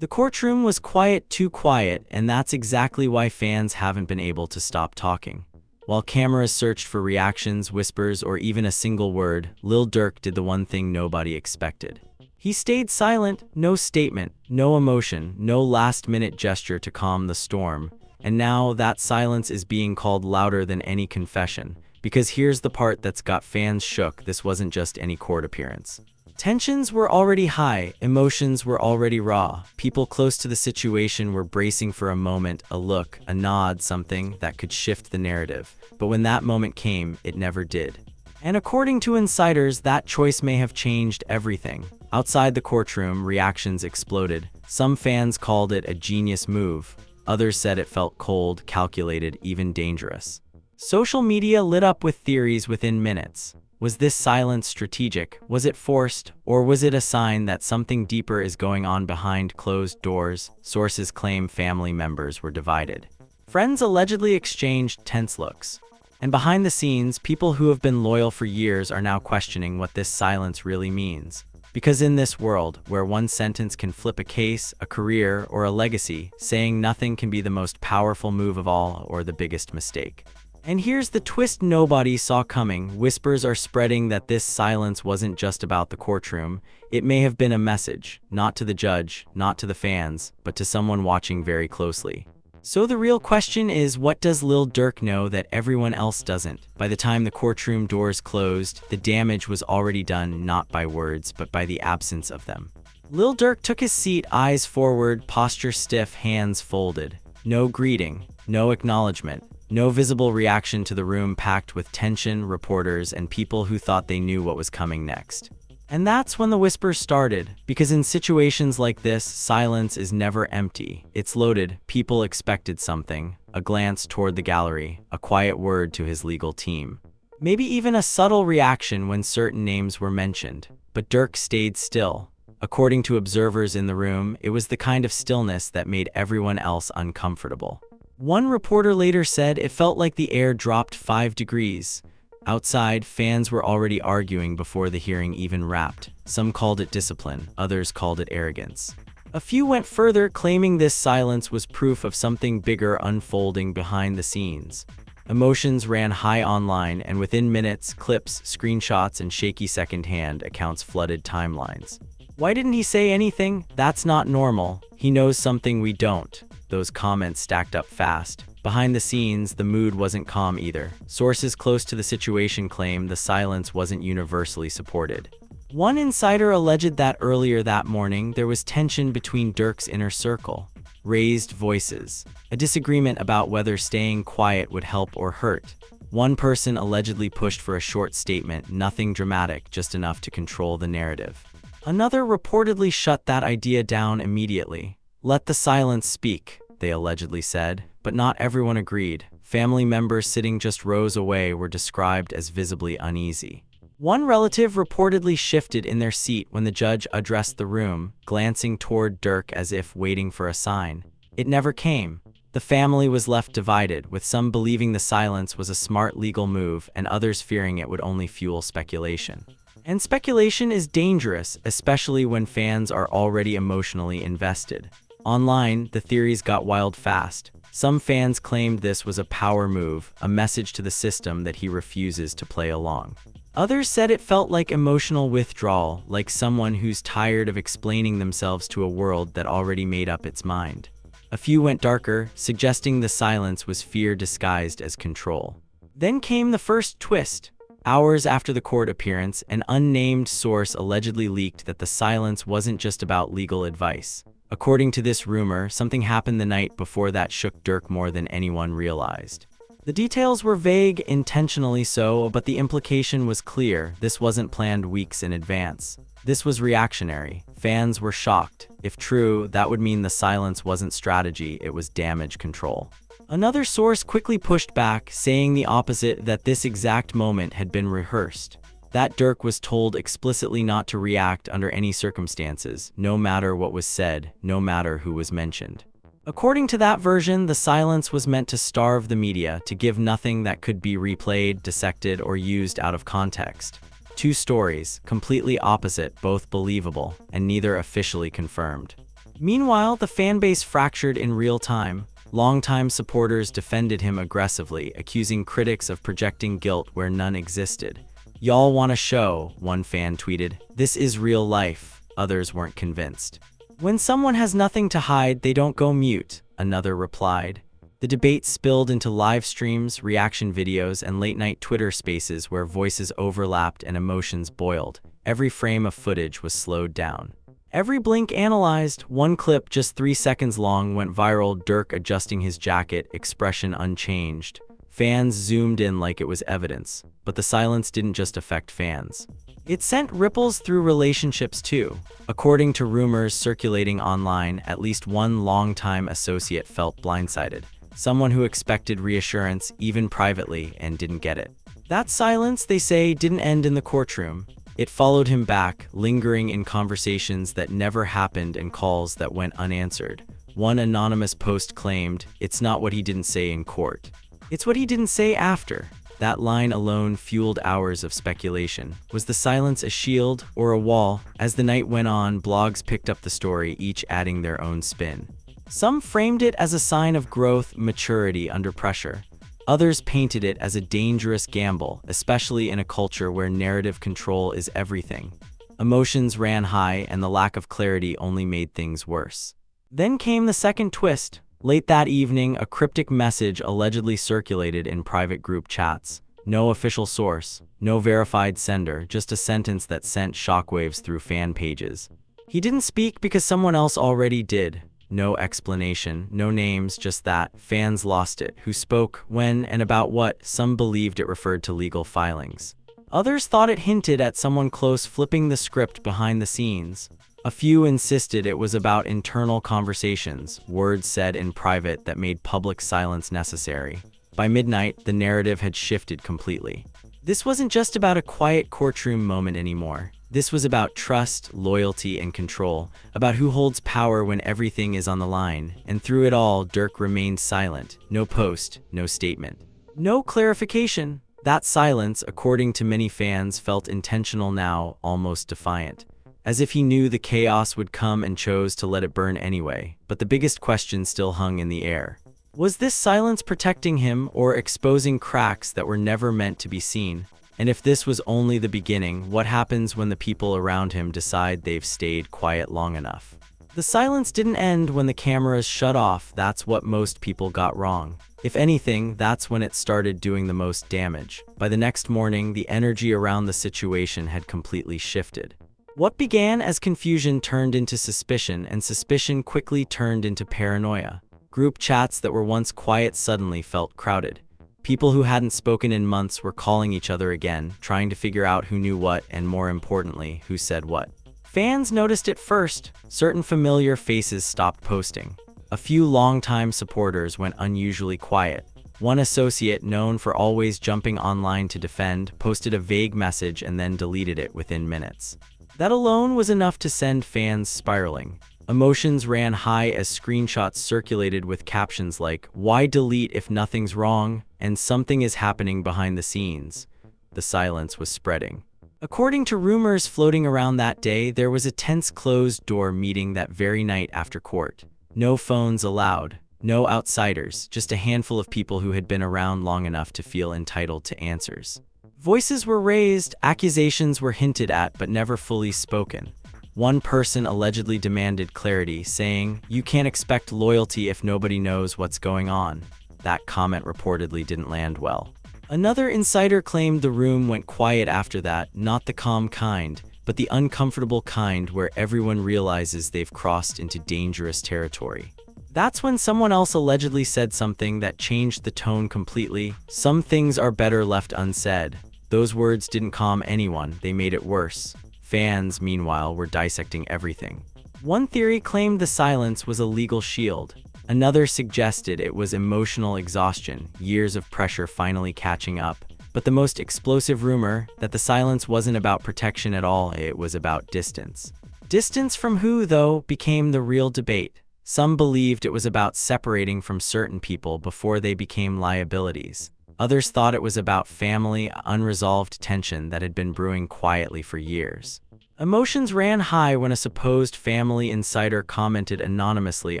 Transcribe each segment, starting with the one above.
The courtroom was quiet, too quiet, and that's exactly why fans haven't been able to stop talking. While cameras searched for reactions, whispers, or even a single word, Lil Durk did the one thing nobody expected. He stayed silent, no statement, no emotion, no last-minute gesture to calm the storm. And now that silence is being called louder than any confession. Because here's the part that's got fans shook: this wasn't just any court appearance. Tensions were already high, emotions were already raw. People close to the situation were bracing for a moment, a look, a nod, something that could shift the narrative. But when that moment came, it never did. And according to insiders, that choice may have changed everything. Outside the courtroom, reactions exploded. Some fans called it a genius move. Others said it felt cold, calculated, even dangerous. Social media lit up with theories within minutes. Was this silence strategic? Was it forced? Or was it a sign that something deeper is going on behind closed doors? Sources claim family members were divided. Friends allegedly exchanged tense looks. And behind the scenes, people who have been loyal for years are now questioning what this silence really means. Because in this world, where one sentence can flip a case, a career, or a legacy, saying nothing can be the most powerful move of all or the biggest mistake. And here's the twist nobody saw coming. Whispers are spreading that this silence wasn't just about the courtroom. It may have been a message, not to the judge, not to the fans, but to someone watching very closely. So the real question is, what does Lil Durk know that everyone else doesn't? By the time the courtroom doors closed, the damage was already done, not by words, but by the absence of them. Lil Durk took his seat, eyes forward, posture stiff, hands folded. No greeting, no acknowledgement. No visible reaction to the room packed with tension, reporters, and people who thought they knew what was coming next. And that's when the whispers started, because in situations like this, silence is never empty. It's loaded. People expected something, a glance toward the gallery, a quiet word to his legal team. Maybe even a subtle reaction when certain names were mentioned. But Durk stayed still. According to observers in the room, it was the kind of stillness that made everyone else uncomfortable. One reporter later said it felt like the air dropped 5 degrees. Outside, fans were already arguing before the hearing even wrapped. Some called it discipline, others called it arrogance. A few went further, claiming this silence was proof of something bigger unfolding behind the scenes. Emotions ran high online, and within minutes, clips, screenshots, and shaky second-hand accounts flooded timelines. Why didn't he say anything? That's not normal. He knows something we don't. Those comments stacked up fast. Behind the scenes, the mood wasn't calm either. Sources close to the situation claim the silence wasn't universally supported. One insider alleged that earlier that morning, there was tension between Durk's inner circle. Raised voices. A disagreement about whether staying quiet would help or hurt. One person allegedly pushed for a short statement, nothing dramatic, just enough to control the narrative. Another reportedly shut that idea down immediately. Let the silence speak, they allegedly said, but not everyone agreed. Family members sitting just rows away were described as visibly uneasy. One relative reportedly shifted in their seat when the judge addressed the room, glancing toward Durk as if waiting for a sign. It never came. The family was left divided, with some believing the silence was a smart legal move and others fearing it would only fuel speculation. And speculation is dangerous, especially when fans are already emotionally invested. Online, the theories got wild fast. Some fans claimed this was a power move, a message to the system that he refuses to play along. Others said it felt like emotional withdrawal, like someone who's tired of explaining themselves to a world that already made up its mind. A few went darker, suggesting the silence was fear disguised as control. Then came the first twist. Hours after the court appearance, an unnamed source allegedly leaked that the silence wasn't just about legal advice. According to this rumor, something happened the night before that shook Durk more than anyone realized. The details were vague, intentionally so, but the implication was clear. This wasn't planned weeks in advance. This was reactionary. Fans were shocked. If true, that would mean the silence wasn't strategy, it was damage control. Another source quickly pushed back, saying the opposite, that this exact moment had been rehearsed. That Durk was told explicitly not to react under any circumstances, no matter what was said, no matter who was mentioned. According to that version, the silence was meant to starve the media, to give nothing that could be replayed, dissected, or used out of context. Two stories, completely opposite, both believable, and neither officially confirmed. Meanwhile, the fanbase fractured in real time. Longtime supporters defended him aggressively, accusing critics of projecting guilt where none existed. "Y'all want a show," one fan tweeted. "This is real life." Others weren't convinced. "When someone has nothing to hide, they don't go mute," another replied. The debate spilled into live streams, reaction videos, and late-night Twitter spaces where voices overlapped and emotions boiled. Every frame of footage was slowed down. Every blink analyzed. One clip, just 3 seconds long, went viral. Durk adjusting his jacket, expression unchanged. Fans zoomed in like it was evidence. But the silence didn't just affect fans. It sent ripples through relationships too. According to rumors circulating online, at least one longtime associate felt blindsided. Someone who expected reassurance, even privately, and didn't get it. That silence, they say, didn't end in the courtroom. It followed him back, lingering in conversations that never happened and calls that went unanswered. One anonymous post claimed, "It's not what he didn't say in court. It's what he didn't say after." That line alone fueled hours of speculation. Was the silence a shield or a wall? As the night went on, blogs picked up the story, each adding their own spin. Some framed it as a sign of growth, maturity under pressure. Others painted it as a dangerous gamble, especially in a culture where narrative control is everything. Emotions ran high, and the lack of clarity only made things worse. Then came the second twist. Late that evening, a cryptic message allegedly circulated in private group chats. No official source, no verified sender, just a sentence that sent shockwaves through fan pages. "He didn't speak because someone else already did." No explanation, no names, just that. Fans lost it. Who spoke, when, and about what? Some believed it referred to legal filings. Others thought it hinted at someone close flipping the script behind the scenes. A few insisted it was about internal conversations, words said in private that made public silence necessary. By midnight, the narrative had shifted completely. This wasn't just about a quiet courtroom moment anymore. This was about trust, loyalty, and control, about who holds power when everything is on the line. And through it all, Durk remained silent. No post, no statement, no clarification. That silence, according to many fans, felt intentional now, almost defiant. As if he knew the chaos would come and chose to let it burn anyway. But the biggest question still hung in the air. Was this silence protecting him or exposing cracks that were never meant to be seen? And if this was only the beginning, what happens when the people around him decide they've stayed quiet long enough? The silence didn't end when the cameras shut off. That's what most people got wrong. If anything, that's when it started doing the most damage. By the next morning, the energy around the situation had completely shifted. What began as confusion turned into suspicion, and suspicion quickly turned into paranoia. Group chats that were once quiet suddenly felt crowded. People who hadn't spoken in months were calling each other again, trying to figure out who knew what, and more importantly, who said what. Fans noticed it first. Certain familiar faces stopped posting. A few longtime supporters went unusually quiet. One associate, known for always jumping online to defend, posted a vague message and then deleted it within minutes. That alone was enough to send fans spiraling. Emotions ran high as screenshots circulated with captions like, "Why delete if nothing's wrong?" and "Something is happening behind the scenes." The silence was spreading. According to rumors floating around that day, there was a tense closed-door meeting that very night after court. No phones allowed, no outsiders, just a handful of people who had been around long enough to feel entitled to answers. Voices were raised, accusations were hinted at but never fully spoken. One person allegedly demanded clarity, saying, "You can't expect loyalty if nobody knows what's going on." That comment reportedly didn't land well. Another insider claimed the room went quiet after that, not the calm kind, but the uncomfortable kind where everyone realizes they've crossed into dangerous territory. That's when someone else allegedly said something that changed the tone completely. "Some things are better left unsaid." Those words didn't calm anyone, they made it worse. Fans, meanwhile, were dissecting everything. One theory claimed the silence was a legal shield. Another suggested it was emotional exhaustion, years of pressure finally catching up. But the most explosive rumor, that the silence wasn't about protection at all, it was about distance. Distance from who, though, became the real debate. Some believed it was about separating from certain people before they became liabilities. Others thought it was about family, unresolved tension that had been brewing quietly for years. Emotions ran high when a supposed family insider commented anonymously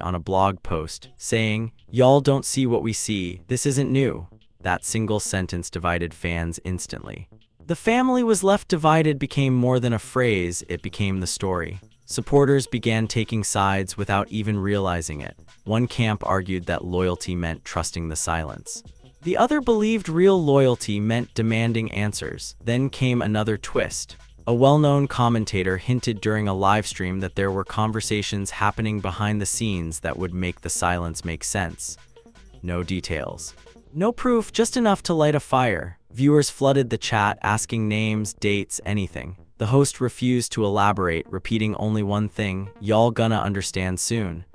on a blog post, saying, "Y'all don't see what we see, this isn't new." That single sentence divided fans instantly. The family was left divided became more than a phrase, it became the story. Supporters began taking sides without even realizing it. One camp argued that loyalty meant trusting the silence. The other believed real loyalty meant demanding answers. Then came another twist. A well-known commentator hinted during a livestream that there were conversations happening behind the scenes that would make the silence make sense. No details. No proof, just enough to light a fire. Viewers flooded the chat asking names, dates, anything. The host refused to elaborate, repeating only one thing: "Y'all gonna understand soon."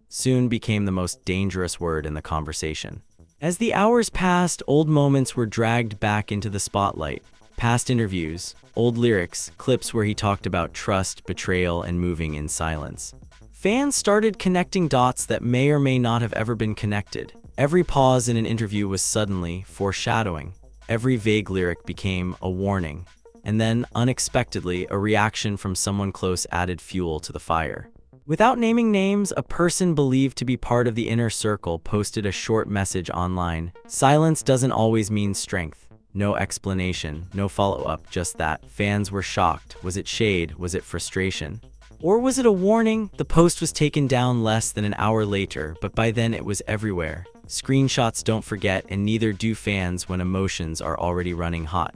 Soon became the most dangerous word in the conversation. As the hours passed, old moments were dragged back into the spotlight. Past interviews, old lyrics, clips where he talked about trust, betrayal, and moving in silence. Fans started connecting dots that may or may not have ever been connected. Every pause in an interview was suddenly foreshadowing. Every vague lyric became a warning. And then, unexpectedly, a reaction from someone close added fuel to the fire. Without naming names, a person believed to be part of the inner circle posted a short message online. Silence doesn't always mean strength. No explanation, no follow-up, just that. Fans were shocked. Was it shade? Was it frustration? Or was it a warning? The post was taken down less than an hour later, but by then it was everywhere. Screenshots don't forget, and neither do fans when emotions are already running hot.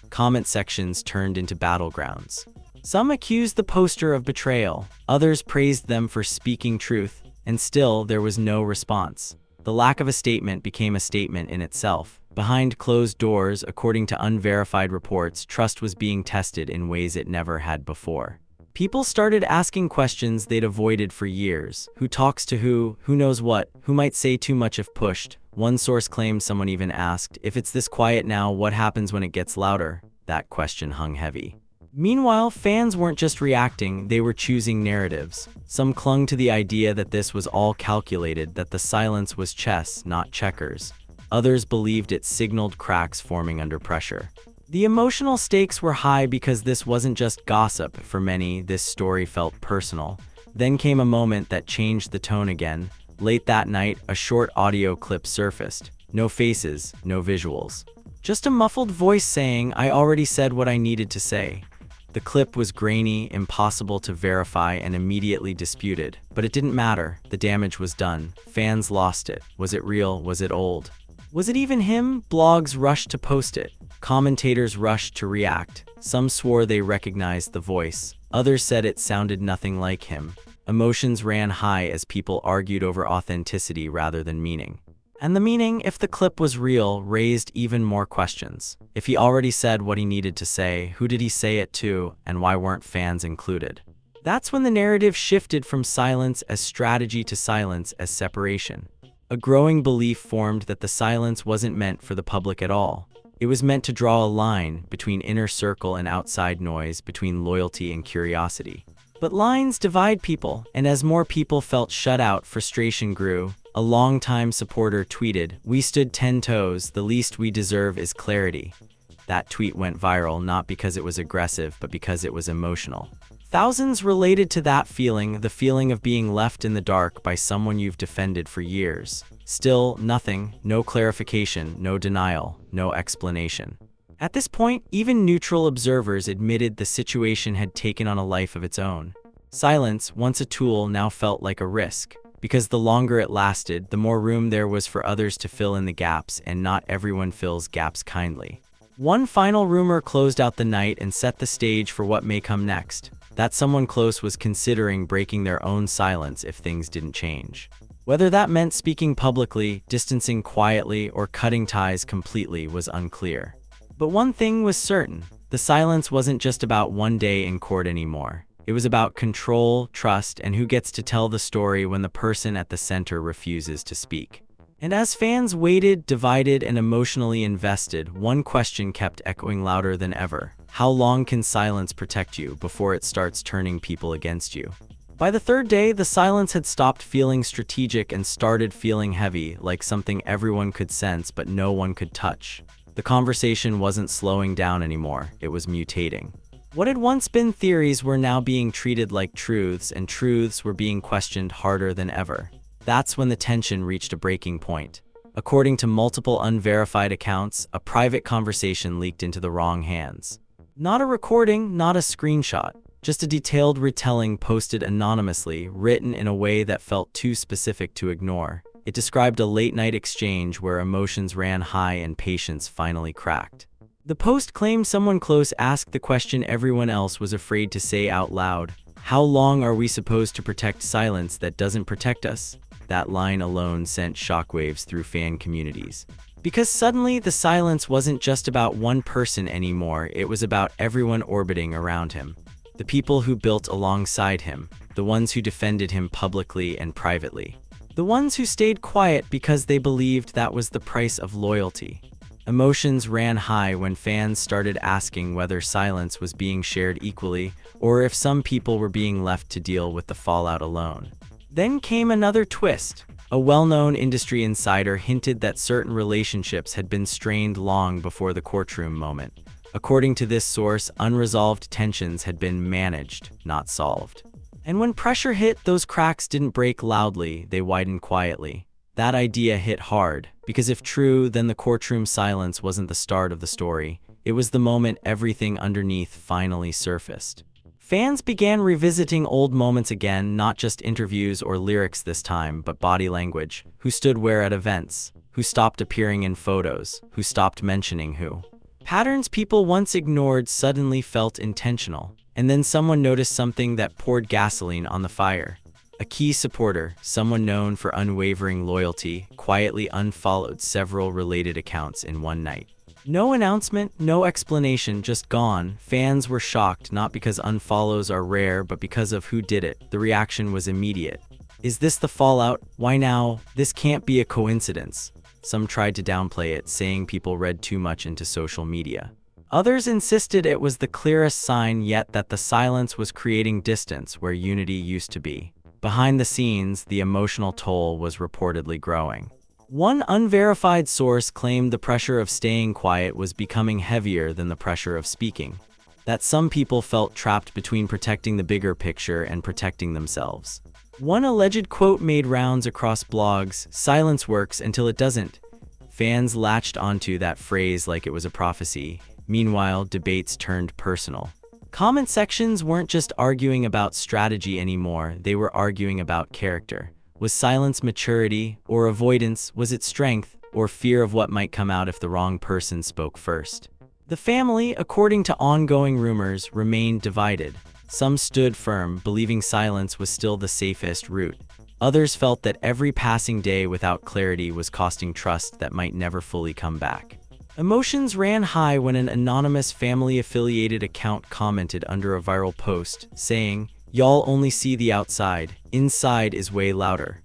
Comment sections turned into battlegrounds. Some accused the poster of betrayal, others praised them for speaking truth, and still there was no response. The lack of a statement became a statement in itself. Behind closed doors, according to unverified reports, trust was being tested in ways it never had before. People started asking questions they'd avoided for years. Who talks to who? Who knows what? Who might say too much if pushed? One source claimed someone even asked, "If it's this quiet now, what happens when it gets louder?" That question hung heavy. Meanwhile, fans weren't just reacting, they were choosing narratives. Some clung to the idea that this was all calculated, that the silence was chess, not checkers. Others believed it signaled cracks forming under pressure. The emotional stakes were high because this wasn't just gossip. For many, this story felt personal. Then came a moment that changed the tone again. Late that night, a short audio clip surfaced. No faces, no visuals. Just a muffled voice saying, "I already said what I needed to say." The clip was grainy, impossible to verify, and immediately disputed. But it didn't matter. The damage was done. Fans lost it. Was it real? Was it old? Was it even him? Blogs rushed to post it. Commentators rushed to react. Some swore they recognized the voice. Others said it sounded nothing like him. Emotions ran high as people argued over authenticity rather than meaning. And the meaning, if the clip was real, raised even more questions. If he already said what he needed to say, who did he say it to, and why weren't fans included? That's when the narrative shifted from silence as strategy to silence as separation. A growing belief formed that the silence wasn't meant for the public at all. It was meant to draw a line between inner circle and outside noise, between loyalty and curiosity. But lines divide people, and as more people felt shut out, frustration grew. A longtime supporter tweeted, "We stood 10 toes, the least we deserve is clarity." That tweet went viral not because it was aggressive, but because it was emotional. Thousands related to that feeling, the feeling of being left in the dark by someone you've defended for years. Still, nothing, no clarification, no denial, no explanation. At this point, even neutral observers admitted the situation had taken on a life of its own. Silence, once a tool, now felt like a risk. Because the longer it lasted, the more room there was for others to fill in the gaps, and not everyone fills gaps kindly. One final rumor closed out the night and set the stage for what may come next. That someone close was considering breaking their own silence if things didn't change. Whether that meant speaking publicly, distancing quietly, or cutting ties completely was unclear. But one thing was certain: the silence wasn't just about one day in court anymore. It was about control, trust, and who gets to tell the story when the person at the center refuses to speak. And as fans waited, divided, and emotionally invested, one question kept echoing louder than ever. How long can silence protect you before it starts turning people against you? By the third day, the silence had stopped feeling strategic and started feeling heavy, like something everyone could sense but no one could touch. The conversation wasn't slowing down anymore, it was mutating. What had once been theories were now being treated like truths, and truths were being questioned harder than ever. That's when the tension reached a breaking point. According to multiple unverified accounts, a private conversation leaked into the wrong hands. Not a recording, not a screenshot, just a detailed retelling posted anonymously, written in a way that felt too specific to ignore. It described a late-night exchange where emotions ran high and patience finally cracked. The post claimed someone close asked the question everyone else was afraid to say out loud: "How long are we supposed to protect silence that doesn't protect us?" That line alone sent shockwaves through fan communities. Because suddenly the silence wasn't just about one person anymore, it was about everyone orbiting around him. The people who built alongside him, the ones who defended him publicly and privately. The ones who stayed quiet because they believed that was the price of loyalty. Emotions ran high when fans started asking whether silence was being shared equally, or if some people were being left to deal with the fallout alone. Then came another twist. A well-known industry insider hinted that certain relationships had been strained long before the courtroom moment. According to this source, unresolved tensions had been managed, not solved. And when pressure hit, those cracks didn't break loudly, they widened quietly. That idea hit hard, because if true, then the courtroom silence wasn't the start of the story. It was the moment everything underneath finally surfaced. Fans began revisiting old moments again, not just interviews or lyrics this time, but body language. Who stood where at events? Who stopped appearing in photos? Who stopped mentioning who? Patterns people once ignored suddenly felt intentional. And then someone noticed something that poured gasoline on the fire. A key supporter, someone known for unwavering loyalty, quietly unfollowed several related accounts in one night. No announcement, no explanation, just gone. Fans were shocked, not because unfollows are rare, but because of who did it. The reaction was immediate. Is this the fallout? Why now? This can't be a coincidence. Some tried to downplay it, saying people read too much into social media. Others insisted it was the clearest sign yet that the silence was creating distance where unity used to be. Behind the scenes, the emotional toll was reportedly growing. One unverified source claimed the pressure of staying quiet was becoming heavier than the pressure of speaking. That some people felt trapped between protecting the bigger picture and protecting themselves. One alleged quote made rounds across blogs: "Silence works until it doesn't." Fans latched onto that phrase like it was a prophecy. Meanwhile, debates turned personal. Comment sections weren't just arguing about strategy anymore, they were arguing about character. Was silence maturity or avoidance? Was it strength or fear of what might come out if the wrong person spoke first? The family, according to ongoing rumors, remained divided. Some stood firm, believing silence was still the safest route. Others felt that every passing day without clarity was costing trust that might never fully come back. Emotions ran high when an anonymous family-affiliated account commented under a viral post, saying, "Y'all only see the outside. Inside is way louder."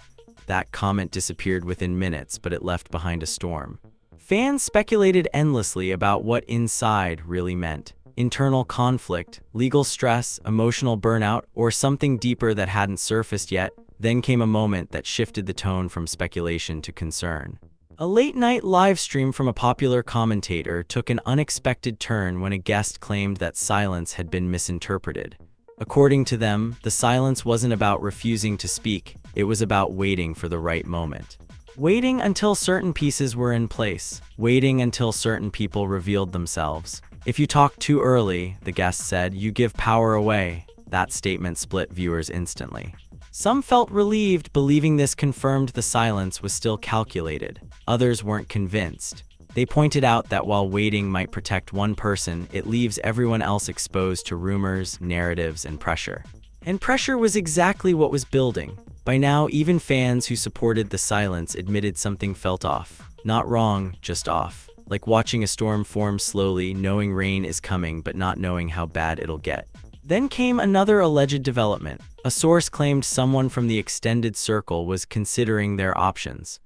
That comment disappeared within minutes, but it left behind a storm. Fans speculated endlessly about what inside really meant. Internal conflict, legal stress, emotional burnout, or something deeper that hadn't surfaced yet. Then came a moment that shifted the tone from speculation to concern. A late-night live stream from a popular commentator took an unexpected turn when a guest claimed that silence had been misinterpreted. According to them, the silence wasn't about refusing to speak, it was about waiting for the right moment. Waiting until certain pieces were in place. Waiting until certain people revealed themselves. "If you talk too early," the guest said, "you give power away." That statement split viewers instantly. Some felt relieved, believing this confirmed the silence was still calculated. Others weren't convinced. They pointed out that while waiting might protect one person, it leaves everyone else exposed to rumors, narratives, and pressure. And pressure was exactly what was building. By now, even fans who supported the silence admitted something felt off. Not wrong, just off. Like watching a storm form slowly, knowing rain is coming but not knowing how bad it'll get. Then came another alleged development. A source claimed someone from the extended circle was considering their options.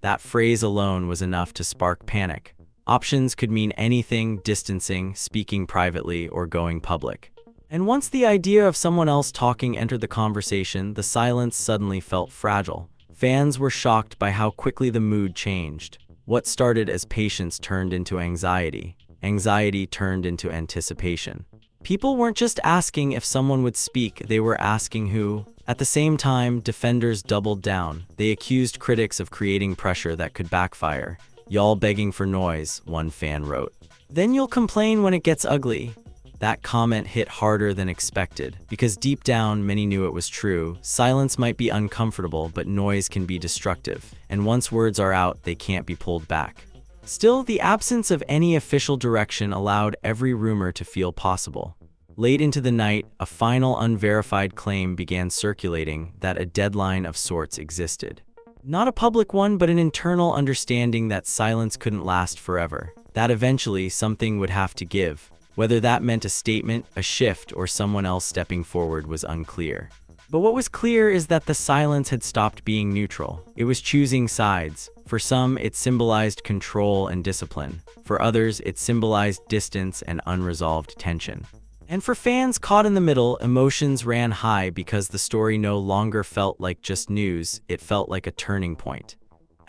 That phrase alone was enough to spark panic. Options could mean anything: distancing, speaking privately, or going public. And once the idea of someone else talking entered the conversation, the silence suddenly felt fragile. Fans were shocked by how quickly the mood changed. What started as patience turned into anxiety. Anxiety turned into anticipation. People weren't just asking if someone would speak, they were asking who. At the same time, defenders doubled down. They accused critics of creating pressure that could backfire. "Y'all begging for noise," one fan wrote. "Then you'll complain when it gets ugly." That comment hit harder than expected, because deep down, many knew it was true. Silence might be uncomfortable, but noise can be destructive. And once words are out, they can't be pulled back. Still, the absence of any official direction allowed every rumor to feel possible. Late into the night, a final unverified claim began circulating that a deadline of sorts existed. Not a public one, but an internal understanding that silence couldn't last forever. That eventually something would have to give. Whether that meant a statement, a shift, or someone else stepping forward was unclear. But what was clear is that the silence had stopped being neutral. It was choosing sides. For some, it symbolized control and discipline. For others, it symbolized distance and unresolved tension. And for fans caught in the middle, emotions ran high because the story no longer felt like just news, it felt like a turning point.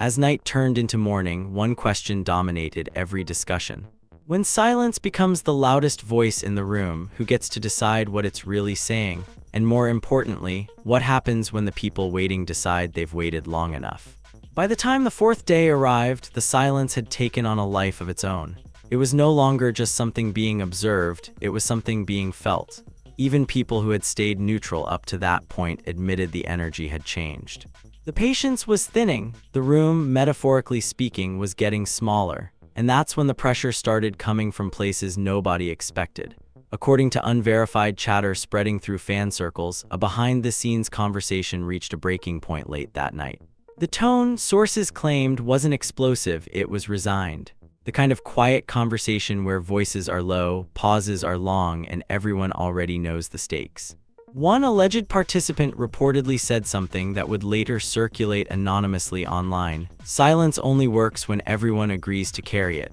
As night turned into morning, one question dominated every discussion. When silence becomes the loudest voice in the room, who gets to decide what it's really saying? And more importantly, what happens when the people waiting decide they've waited long enough? By the time the fourth day arrived, the silence had taken on a life of its own. It was no longer just something being observed, it was something being felt. Even people who had stayed neutral up to that point admitted the energy had changed. The patience was thinning, the room, metaphorically speaking, was getting smaller. And that's when the pressure started coming from places nobody expected. According to unverified chatter spreading through fan circles, a behind-the-scenes conversation reached a breaking point late that night. The tone, sources claimed, wasn't explosive, it was resigned. The kind of quiet conversation where voices are low, pauses are long, and everyone already knows the stakes. One alleged participant reportedly said something that would later circulate anonymously online. "Silence only works when everyone agrees to carry it."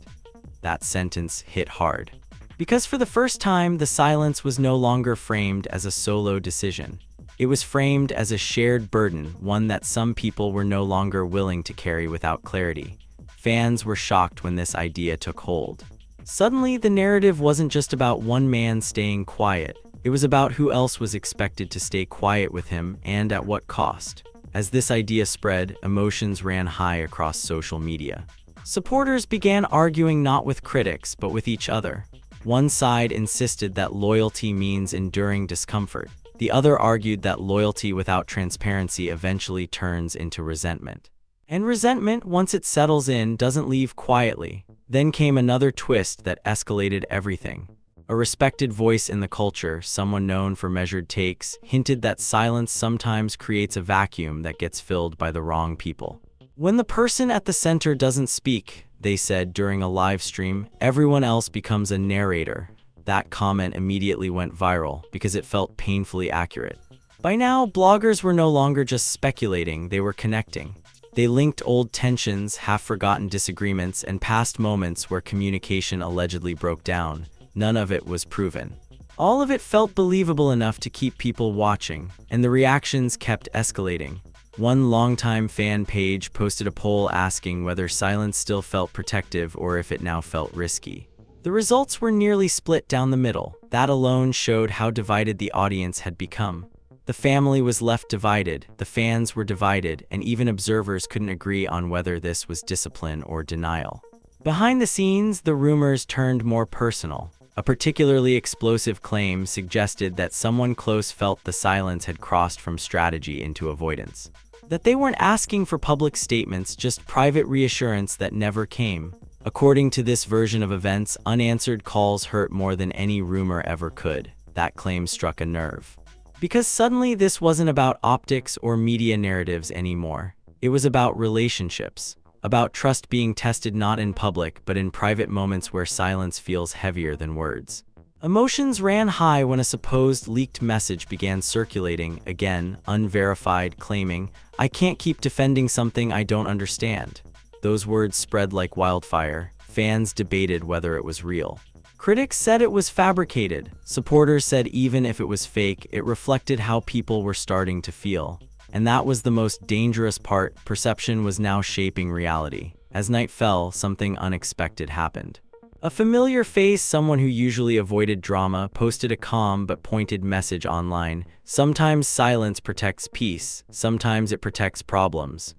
That sentence hit hard. Because for the first time, the silence was no longer framed as a solo decision. It was framed as a shared burden, one that some people were no longer willing to carry without clarity. Fans were shocked when this idea took hold. Suddenly, the narrative wasn't just about one man staying quiet. It was about who else was expected to stay quiet with him and at what cost. As this idea spread, emotions ran high across social media. Supporters began arguing not with critics, but with each other. One side insisted that loyalty means enduring discomfort. The other argued that loyalty without transparency eventually turns into resentment. And resentment, once it settles in, doesn't leave quietly. Then came another twist that escalated everything. A respected voice in the culture, someone known for measured takes, hinted that silence sometimes creates a vacuum that gets filled by the wrong people. When the person at the center doesn't speak, they said during a live stream, everyone else becomes a narrator. That comment immediately went viral because it felt painfully accurate. By now, bloggers were no longer just speculating, they were connecting. They linked old tensions, half-forgotten disagreements, and past moments where communication allegedly broke down. None of it was proven. All of it felt believable enough to keep people watching, and the reactions kept escalating. One longtime fan page posted a poll asking whether silence still felt protective or if it now felt risky. The results were nearly split down the middle. That alone showed how divided the audience had become. The family was left divided, the fans were divided, and even observers couldn't agree on whether this was discipline or denial. Behind the scenes, the rumors turned more personal. A particularly explosive claim suggested that someone close felt the silence had crossed from strategy into avoidance. That they weren't asking for public statements, just private reassurance that never came. According to this version of events, unanswered calls hurt more than any rumor ever could. That claim struck a nerve. Because suddenly this wasn't about optics or media narratives anymore. It was about relationships. About trust being tested not in public, but in private moments where silence feels heavier than words. Emotions ran high when a supposed leaked message began circulating, again, unverified, claiming, "I can't keep defending something I don't understand." Those words spread like wildfire. Fans debated whether it was real. Critics said it was fabricated. Supporters said even if it was fake, it reflected how people were starting to feel. And that was the most dangerous part. Perception was now shaping reality. As night fell, something unexpected happened. A familiar face, someone who usually avoided drama, posted a calm but pointed message online. Sometimes silence protects peace, sometimes it protects problems.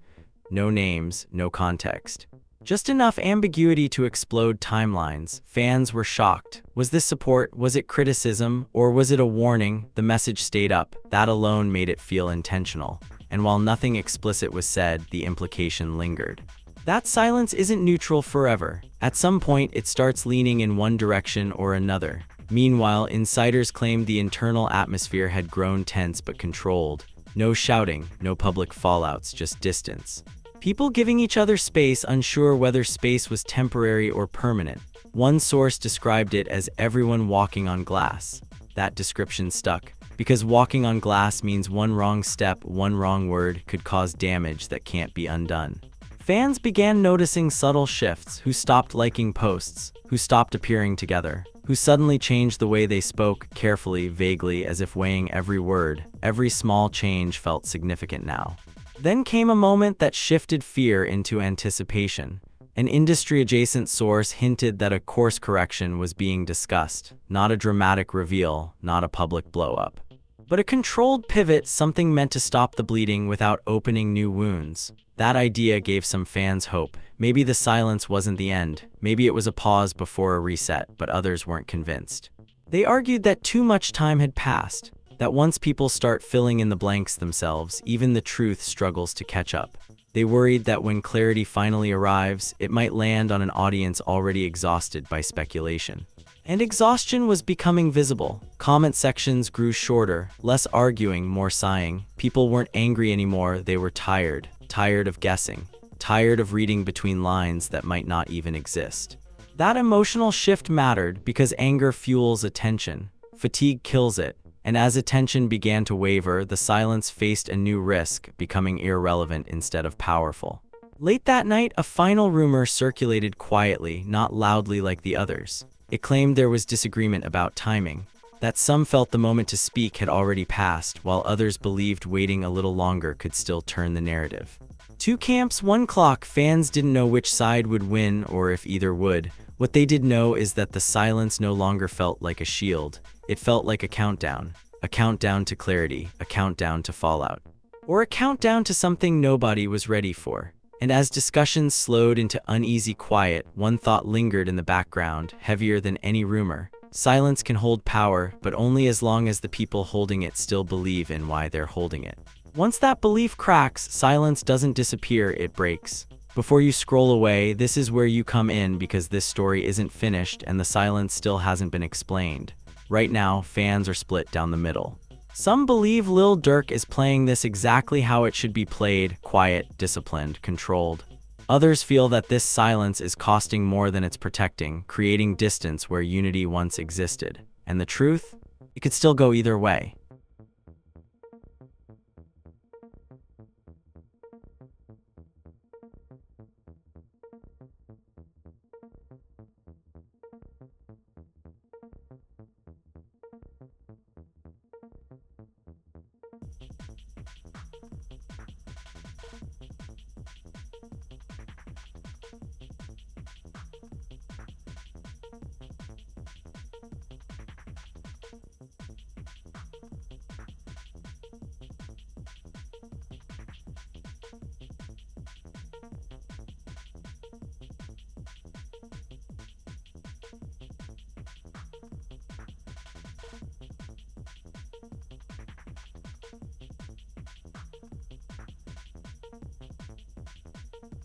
No names, no context. Just enough ambiguity to explode timelines. Fans were shocked. Was this support? Was it criticism? Or was it a warning? The message stayed up. That alone made it feel intentional. And while nothing explicit was said, the implication lingered. That silence isn't neutral forever. At some point, it starts leaning in one direction or another. Meanwhile, insiders claimed the internal atmosphere had grown tense but controlled. No shouting, no public fallouts, just distance. People giving each other space, unsure whether space was temporary or permanent. One source described it as everyone walking on glass. That description stuck, because walking on glass means one wrong step, one wrong word could cause damage that can't be undone. Fans began noticing subtle shifts: who stopped liking posts, who stopped appearing together, who suddenly changed the way they spoke, carefully, vaguely, as if weighing every word. Every small change felt significant now. Then came a moment that shifted fear into anticipation. An industry-adjacent source hinted that a course correction was being discussed. Not a dramatic reveal, not a public blow-up, but a controlled pivot, something meant to stop the bleeding without opening new wounds. That idea gave some fans hope. Maybe the silence wasn't the end. Maybe it was a pause before a reset, but others weren't convinced. They argued that too much time had passed, that once people start filling in the blanks themselves, even the truth struggles to catch up. They worried that when clarity finally arrives, it might land on an audience already exhausted by speculation. And exhaustion was becoming visible. Comment sections grew shorter, less arguing, more sighing. People weren't angry anymore, they were tired. Tired of guessing. Tired of reading between lines that might not even exist. That emotional shift mattered because anger fuels attention. Fatigue kills it. And as attention began to waver, the silence faced a new risk, becoming irrelevant instead of powerful. Late that night, a final rumor circulated quietly, not loudly like the others. It claimed there was disagreement about timing, that some felt the moment to speak had already passed, while others believed waiting a little longer could still turn the narrative. Two camps, one clock. Fans didn't know which side would win or if either would. What they did know is that the silence no longer felt like a shield. It felt like a countdown to clarity, a countdown to fallout, or a countdown to something nobody was ready for. And as discussions slowed into uneasy quiet, one thought lingered in the background, heavier than any rumor. Silence can hold power, but only as long as the people holding it still believe in why they're holding it. Once that belief cracks, silence doesn't disappear, it breaks. Before you scroll away, this is where you come in, because this story isn't finished and the silence still hasn't been explained. Right now, fans are split down the middle. Some believe Lil Durk is playing this exactly how it should be played: quiet, disciplined, controlled. Others feel that this silence is costing more than it's protecting, creating distance where unity once existed. And the truth? It could still go either way.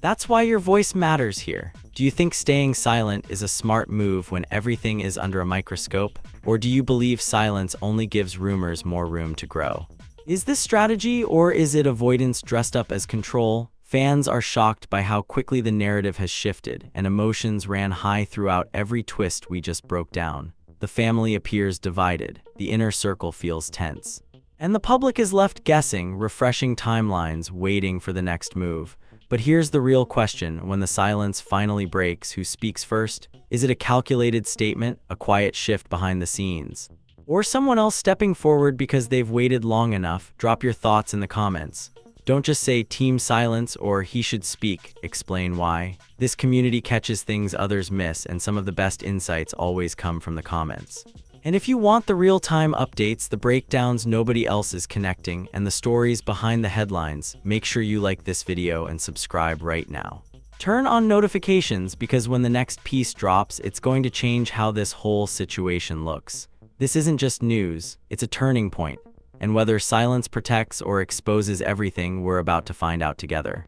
That's why your voice matters here. Do you think staying silent is a smart move when everything is under a microscope? Or do you believe silence only gives rumors more room to grow? Is this strategy, or is it avoidance dressed up as control? Fans are shocked by how quickly the narrative has shifted, and emotions ran high throughout every twist we just broke down. The family appears divided, the inner circle feels tense, and the public is left guessing, refreshing timelines, waiting for the next move. But here's the real question: when the silence finally breaks, who speaks first? Is it a calculated statement, a quiet shift behind the scenes, or someone else stepping forward because they've waited long enough? Drop your thoughts in the comments. Don't just say team silence or he should speak, explain why. This community catches things others miss, and some of the best insights always come from the comments. And if you want the real-time updates, the breakdowns nobody else is connecting, and the stories behind the headlines, make sure you like this video and subscribe right now. Turn on notifications, because when the next piece drops, it's going to change how this whole situation looks. This isn't just news, it's a turning point. And whether silence protects or exposes everything, we're about to find out together.